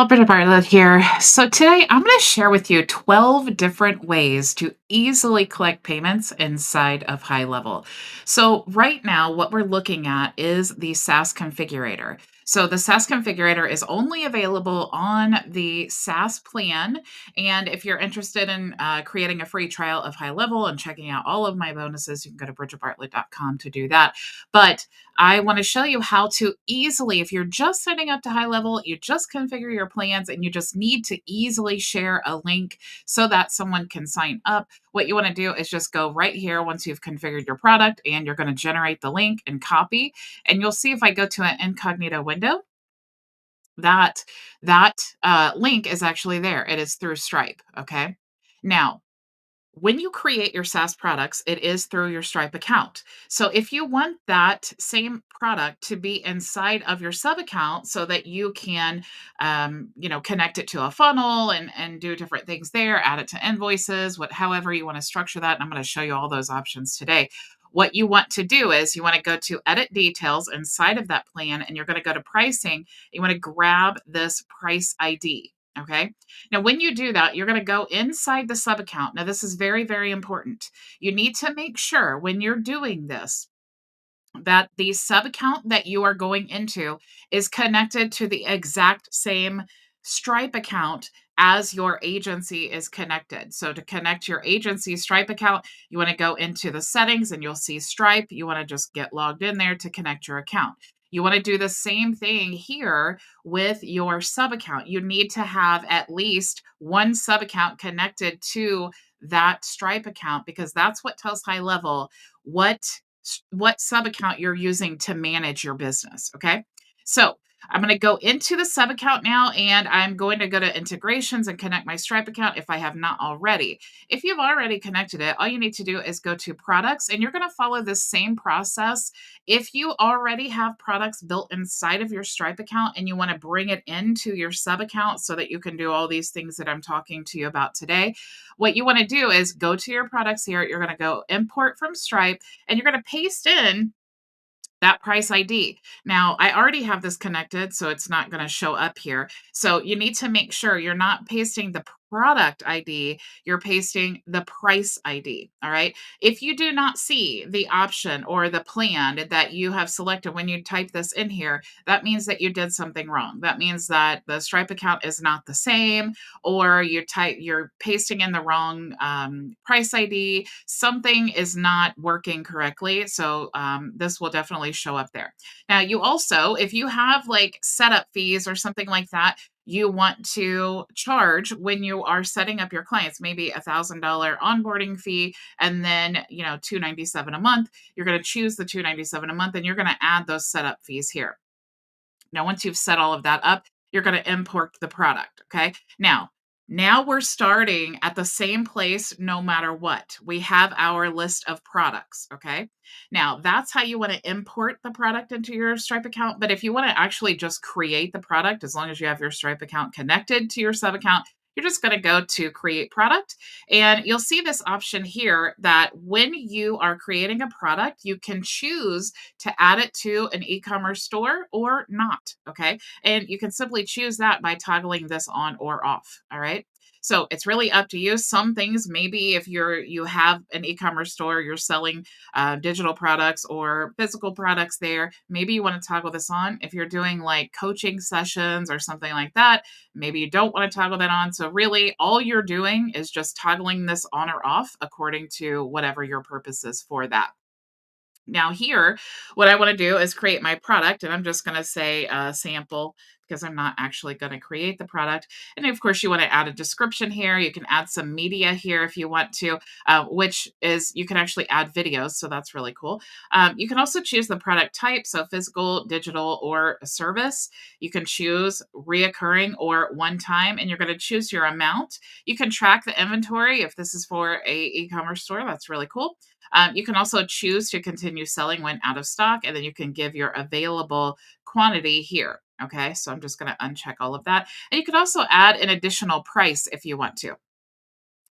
Hello, Bridget Bartlett here. So today I'm going to share with you 12 different ways to easily collect payments inside of HighLevel. So right now, what we're looking at is the SAS Configurator. So the SAS Configurator is only available on the SaaS plan. And if you're interested in creating a free trial of HighLevel and checking out all of my bonuses, you can go to bridgetbartlett.com to do that. But I want to show you how to easily, if you're just setting up to HighLevel, you just configure your plans and you just need to easily share a link so that someone can sign up. What you want to do is just go right here once you've configured your product and you're going to generate the link and copy. And you'll see if I go to an incognito window, that link is actually there. It is through Stripe. Okay. Now, when you create your SaaS products, it is through your Stripe account. So if you want that same product to be inside of your sub account so that you can, connect it to a funnel and do different things there, add it to invoices, however you want to structure that. And I'm going to show you all those options today. What you want to do is you want to go to edit details inside of that plan and you're going to go to pricing. You want to grab this price ID. Okay. Now, when you do that, you're going to go inside the sub account. Now, this is very, very important. You need to make sure when you're doing this that the sub account that you are going into is connected to the exact same Stripe account as your agency is connected. So, to connect your agency Stripe account, you want to go into the settings and you'll see Stripe. You want to just get logged in there to connect your account. You want to do the same thing here with your sub account. You need to have at least one sub account connected to that Stripe account because that's what tells HighLevel what what sub account you're using to manage your business. Okay. So I'm going to go into the sub account now and I'm going to go to integrations and connect my Stripe account if I have not already. If you've already connected it, all you need to do is go to products and you're going to follow the same process. If you already have products built inside of your Stripe account and you want to bring it into your sub account so that you can do all these things that I'm talking to you about today, what you want to do is go to your products here. You're going to go import from Stripe and you're going to paste in that price ID. Now, I already have this connected, so it's not going to show up here. So you need to make sure you're not pasting the product ID, you're pasting the price ID. All right. If you do not see the option or the plan that you have selected when you type this in here, that means that you did something wrong. That means that the Stripe account is not the same, or you're pasting in the wrong price ID. Something is not working correctly. So this will definitely show up there. Now, you also, if you have like setup fees or something like that, you want to charge when you are setting up your clients, maybe $1,000 onboarding fee, and then $297 a month. You're going to choose the $297 a month, and you're going to add those setup fees here. Now, once you've set all of that up, you're going to import the product. Okay. Now we're starting at the same place no matter what. We have our list of products. Okay. Now that's how you want to import the product into your Stripe account. But if you want to actually just create the product, as long as you have your Stripe account connected to your sub account, you're just going to go to create product and you'll see this option here that when you are creating a product, you can choose to add it to an e-commerce store or not. Okay. And you can simply choose that by toggling this on or off. All right. So it's really up to you. Some things, maybe if you have an e-commerce store, you're selling digital products or physical products there, maybe you want to toggle this on. If you're doing like coaching sessions or something like that, maybe you don't want to toggle that on. So really all you're doing is just toggling this on or off according to whatever your purpose is for that. Now here, what I want to do is create my product, and I'm just going to say sample because I'm not actually going to create the product. And of course, you want to add a description here. You can add some media here if you want to, which is you can actually add videos. So that's really cool. You can also choose the product type. So physical, digital, or a service. You can choose reoccurring or one time, and you're going to choose your amount. You can track the inventory if this is for a e-commerce store. That's really cool. You can also choose to continue selling when out of stock, and then you can give your available quantity here. Okay, so I'm just going to uncheck all of that. And you could also add an additional price if you want to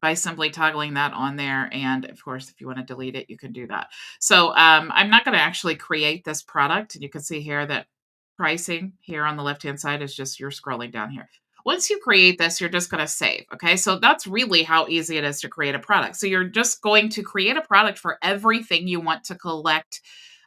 by simply toggling that on there. And of course, if you want to delete it, you can do that. So I'm not going to actually create this product. And you can see here that pricing here on the left-hand side is just you're scrolling down here. once you create this, you're just going to save. Okay. So that's really how easy it is to create a product. So you're just going to create a product for everything you want to collect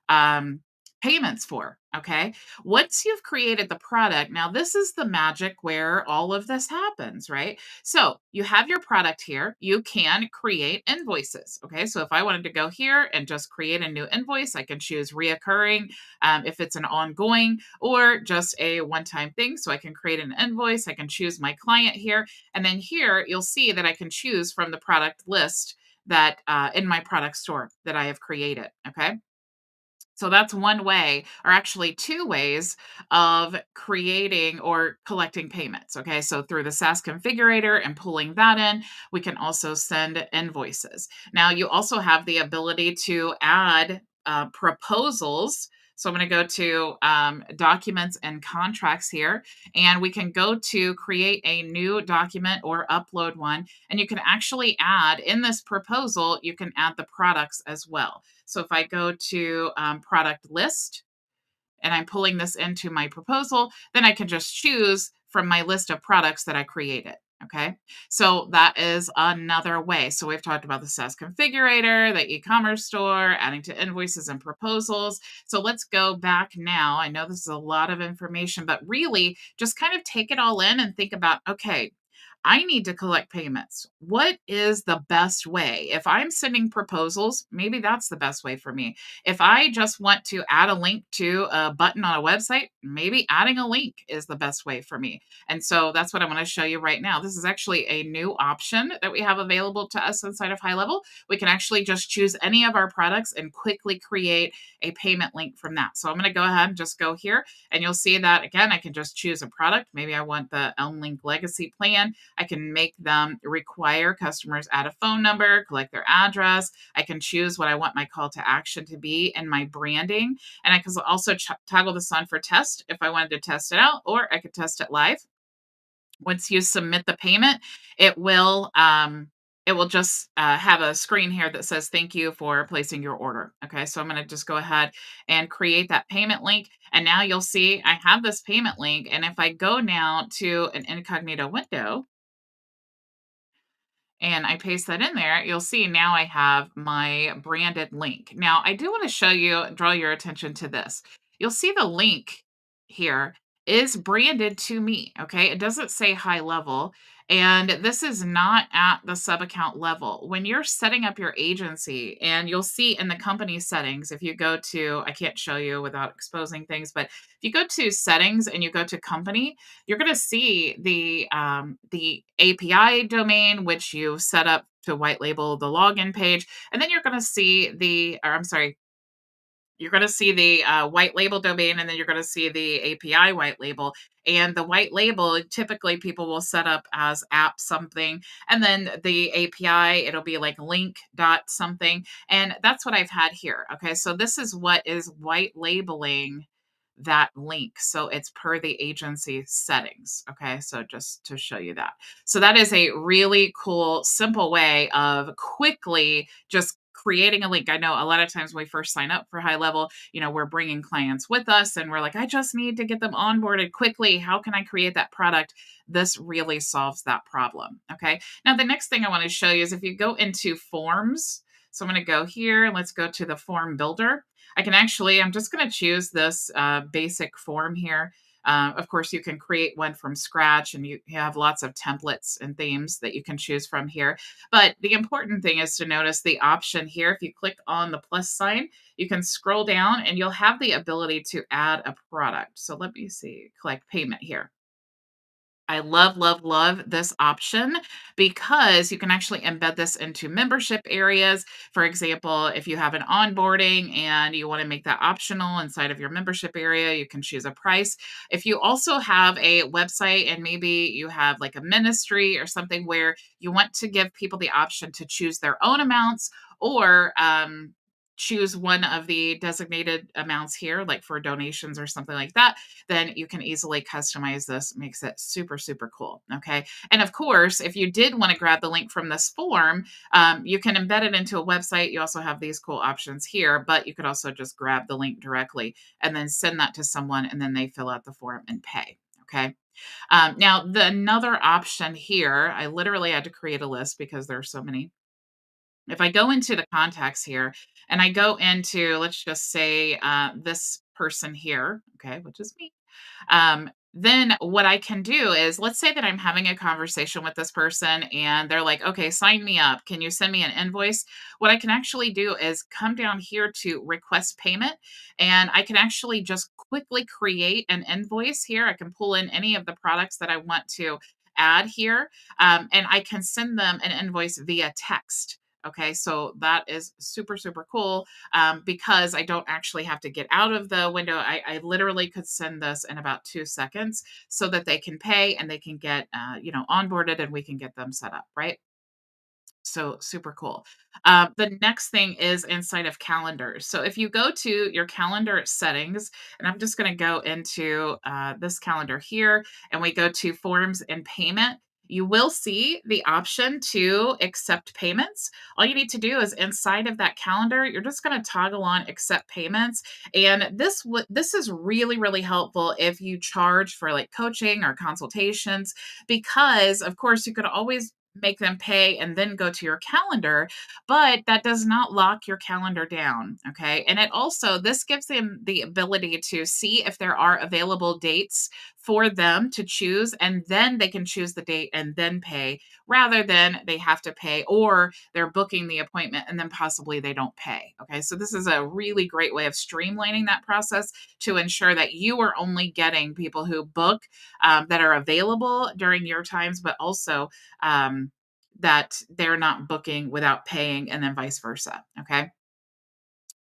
um, payments for. Okay. Once you've created the product, now this is the magic where all of this happens, right? So you have your product here. You can create invoices. Okay. So if I wanted to go here and just create a new invoice, I can choose reoccurring if it's an ongoing or just a one time thing. So I can create an invoice. I can choose my client here. And then here you'll see that I can choose from the product list that in my product store that I have created. Okay. So that's one way, or actually two ways of creating or collecting payments. Okay. So through the SAS Configurator and pulling that in, we can also send invoices. Now, you also have the ability to add proposals. So I'm going to go to documents and contracts here, and we can go to create a new document or upload one. And you can actually add in this proposal, you can add the products as well. So if I go to product list and I'm pulling this into my proposal, then I can just choose from my list of products that I created. Okay. So that is another way. So we've talked about the SaaS configurator, the e-commerce store, adding to invoices and proposals. So let's go back now. I know this is a lot of information, but really just kind of take it all in and think about, okay, I need to collect payments. What is the best way? If I'm sending proposals, maybe that's the best way for me. If I just want to add a link to a button on a website, maybe adding a link is the best way for me. And so that's what I want to show you right now. This is actually a new option that we have available to us inside of HighLevel. We can actually just choose any of our products and quickly create a payment link from that. So I'm going to go ahead and just go here, and you'll see that again, I can just choose a product. Maybe I want the Link Legacy plan. I can make them require customers add a phone number, collect their address. I can choose what I want my call to action to be and my branding. And I can also toggle this on for test if I wanted to test it out, or I could test it live. Once you submit the payment, it will just have a screen here that says thank you for placing your order. Okay, so I'm going to just go ahead and create that payment link, and now you'll see I have this payment link. And if I go now to an incognito window and I paste that in there, you'll see now I have my branded link. Now, I do want to show you, draw your attention to this. You'll see the link here is branded to me. Okay. It doesn't say HighLevel. And this is not at the sub account level. When you're setting up your agency, and you'll see in the company settings, if you go to, I can't show you without exposing things, but if you go to settings and you go to company, you're going to see the API domain, which you set up to white label the login page, and then you're going to see you're going to see the white label domain, and then you're going to see the API white label. And the white label, typically people will set up as app something, and then the API, it'll be like link dot something. And that's what I've had here. Okay, so this is what is white labeling that link. So it's per the agency settings. Okay. So just to show you that. So that is a really cool, simple way of quickly just creating a link. I know a lot of times when we first sign up for HighLevel, we're bringing clients with us and we're like, I just need to get them onboarded quickly. How can I create that product? This really solves that problem. Okay. Now, the next thing I want to show you is if you go into forms. So I'm going to go here. Let's go to the form builder. I'm just going to choose this basic form here. Of course, you can create one from scratch, and you have lots of templates and themes that you can choose from here. But the important thing is to notice the option here. If you click on the plus sign, you can scroll down and you'll have the ability to add a product. So let me see, collect payment here. I love, love, love this option because you can actually embed this into membership areas. For example, if you have an onboarding and you want to make that optional inside of your membership area, you can choose a price. If you also have a website and maybe you have like a ministry or something where you want to give people the option to choose their own amounts, or choose one of the designated amounts here, like for donations or something like that, then you can easily customize this. Makes it super, super cool. Okay. And of course, if you did want to grab the link from this form, you can embed it into a website. You also have these cool options here, but you could also just grab the link directly and then send that to someone, and then they fill out the form and pay. Okay. Now, another option here, I literally had to create a list because there are so many. If I go into the contacts here and I go into, let's just say, this person here, okay, which is me, then what I can do is, let's say that I'm having a conversation with this person and they're like, okay, sign me up. Can you send me an invoice? What I can actually do is come down here to request payment, and I can actually just quickly create an invoice here. I can pull in any of the products that I want to add here, and I can send them an invoice via text. Okay, so that is super, super cool, because I don't actually have to get out of the window. I literally could send this in about 2 seconds so that they can pay and they can get, onboarded, and we can get them set up, right? So super cool. The next thing is inside of calendars. So if you go to your calendar settings, and I'm just going to go into this calendar here, and we go to forms and payment, you will see the option to accept payments. All you need to do is inside of that calendar, you're just going to toggle on accept payments. And this is really, really helpful if you charge for like coaching or consultations, because of course you could always make them pay and then go to your calendar, but that does not lock your calendar down. Okay. And it also, this gives them the ability to see if there are available dates for them to choose, and then they can choose the date and then pay, rather than they have to pay or they're booking the appointment and then possibly they don't pay. Okay. So this is a really great way of streamlining that process to ensure that you are only getting people who book, that are available during your times, but also, that they're not booking without paying, and then vice versa. Okay.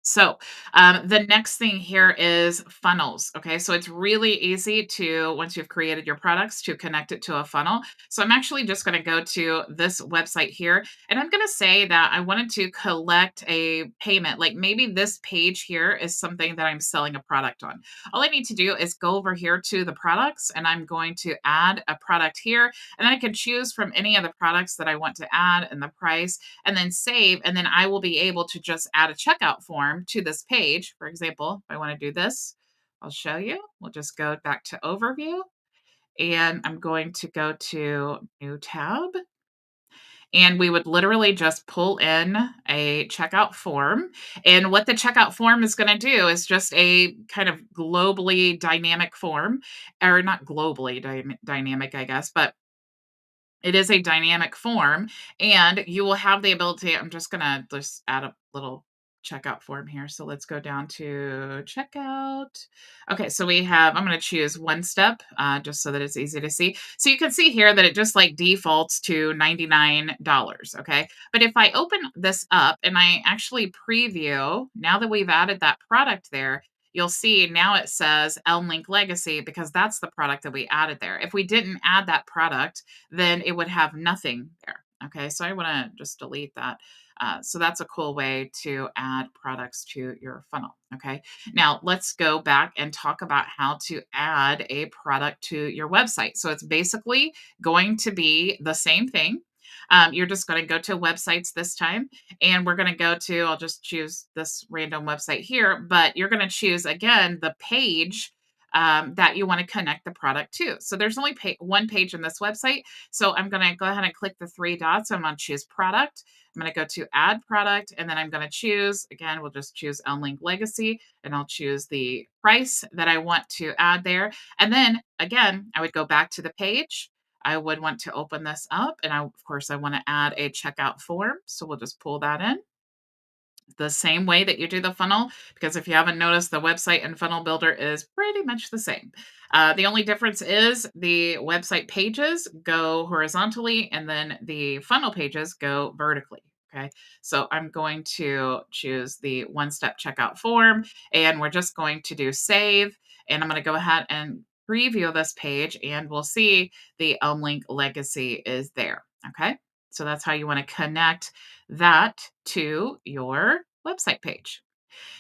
So, the next thing here is funnels. Okay. So it's really easy to, once you've created your products, to connect it to a funnel. So I'm actually just going to go to this website here, and I'm going to say that I wanted to collect a payment. Like maybe this page here is something that I'm selling a product on. All I need to do is go over here to the products, and I'm going to add a product here, and I can choose from any of the products that I want to add and the price, and then save. And then I will be able to just add a checkout form to this page. For example, if I want to do this, I'll show you. We'll just go back to overview, and I'm going to go to new tab, and we would literally just pull in a checkout form. And what the checkout form is going to do is just a kind of globally dynamic form, or not globally dynamic, I guess, but it is a dynamic form, and you will have the ability, I'm just gonna just add a little checkout form here. So let's go down to checkout. Okay, so I'm gonna choose one step, just so that it's easy to see. So you can see here that it just like defaults to $99. Okay. But if I open this up and I actually preview, now that we've added that product there, you'll see now it says Link Legacy, because that's the product that we added there. If we didn't add that product, then it would have nothing there. Okay, so I want to just delete that. So that's a cool way to add products to your funnel. Okay, now let's go back and talk about how to add a product to your website. So it's basically going to be the same thing. You're just going to go to websites this time, and we're going to go to, I'll just choose this random website here, but you're going to choose again the page, that you want to connect the product to. So there's only one page in this website. So I'm going to go ahead and click the three dots. I'm going to choose product. I'm going to go to add product, and then I'm going to choose, again, we'll just choose Link Legacy, and I'll choose the price that I want to add there. And then again, I would go back to the page. I would want to open this up, and of course I want to add a checkout form. So we'll just pull that in the same way that you do the funnel, because if you haven't noticed, the website and funnel builder is pretty much the same. The only difference is the website pages go horizontally, and then the funnel pages go vertically. Okay, so I'm going to choose the one-step checkout form, and we're just going to do save. And I'm going to go ahead and preview this page, and we'll see the Link Legacy is there. Okay, so that's how you want to connect that to your website page.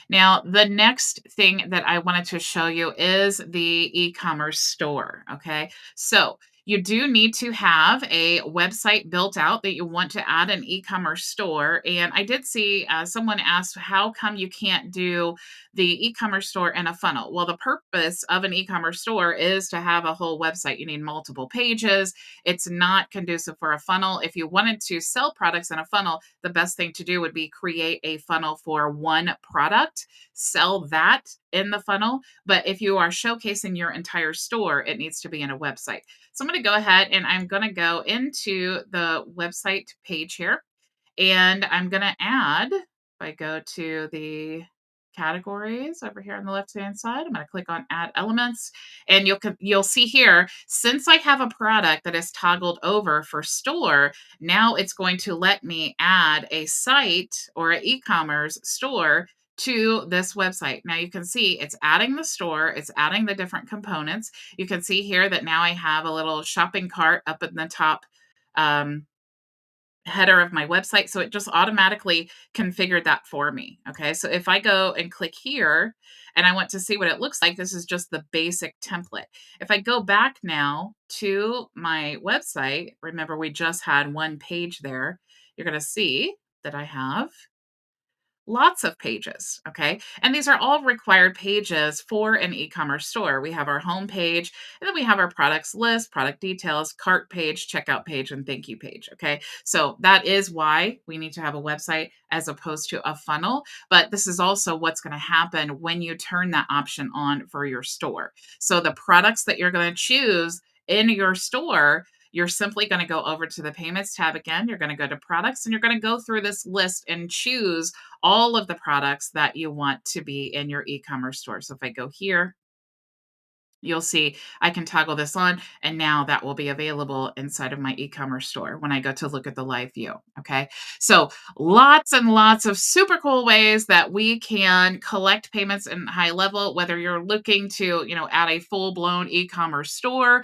Now, the next thing that I wanted to show you is the e-commerce store. Okay. So You do need to have a website built out that you want to add an e-commerce store. And I did see someone asked, how come you can't do the e-commerce store in a funnel? Well, the purpose of an e-commerce store is to have a whole website. You need multiple pages. It's not conducive for a funnel. If you wanted to sell products in a funnel, the best thing to do would be create a funnel for one product, sell that in the funnel. But if you are showcasing your entire store, it needs to be in a website. So I'm going to go ahead and I'm going to go into the website page here, and I'm going to add, if I go to the categories over here on the left-hand side, I'm going to click on add elements, and you'll see here, since I have a product that is toggled over for store, now it's going to let me add a site or an e-commerce store to this website. Now you can see it's adding the store, it's adding the different components. You can see here that now I have a little shopping cart up in the top header of my website. So it just automatically configured that for me. Okay. So if I go and click here and I want to see what it looks like, this is just the basic template. If I go back now to my website, remember we just had one page there, you're going to see that I have lots of pages, okay? And these are all required pages for an e-commerce store. We have our home page, and then we have our products list, product details, cart page, checkout page, and thank you page, okay? So that is why we need to have a website as opposed to a funnel. But this is also what's going to happen when you turn that option on for your store. So the products that you're going to choose in your store, you're simply going to go over to the payments tab again. You're going to go to products, and you're going to go through this list and choose all of the products that you want to be in your e-commerce store. So if I go here, you'll see I can toggle this on, and now that will be available inside of my e-commerce store when I go to look at the live view. Okay. So lots and lots of super cool ways that we can collect payments in HighLevel, whether you're looking to, add a full blown e-commerce store,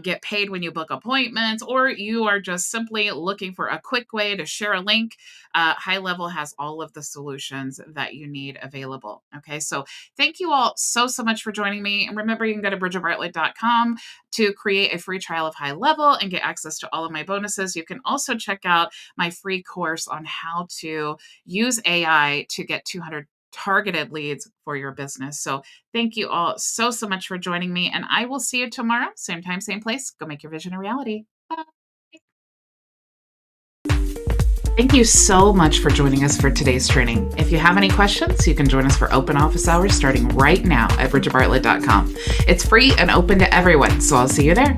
get paid when you book appointments, or you are just simply looking for a quick way to share a link. HighLevel has all of the solutions that you need available. Okay. So thank you all so much for joining me. And remember, you can go to bridgetbartlett.com to create a free trial of HighLevel and get access to all of my bonuses. You can also check out my free course on how to use AI to get 200 targeted leads for your business. So thank you all so much for joining me. And I will see you tomorrow, same time, same place. Go make your vision a reality. Bye. Thank you so much for joining us for today's training. If you have any questions, you can join us for open office hours starting right now at bridgetbartlett.com. It's free and open to everyone, so I'll see you there.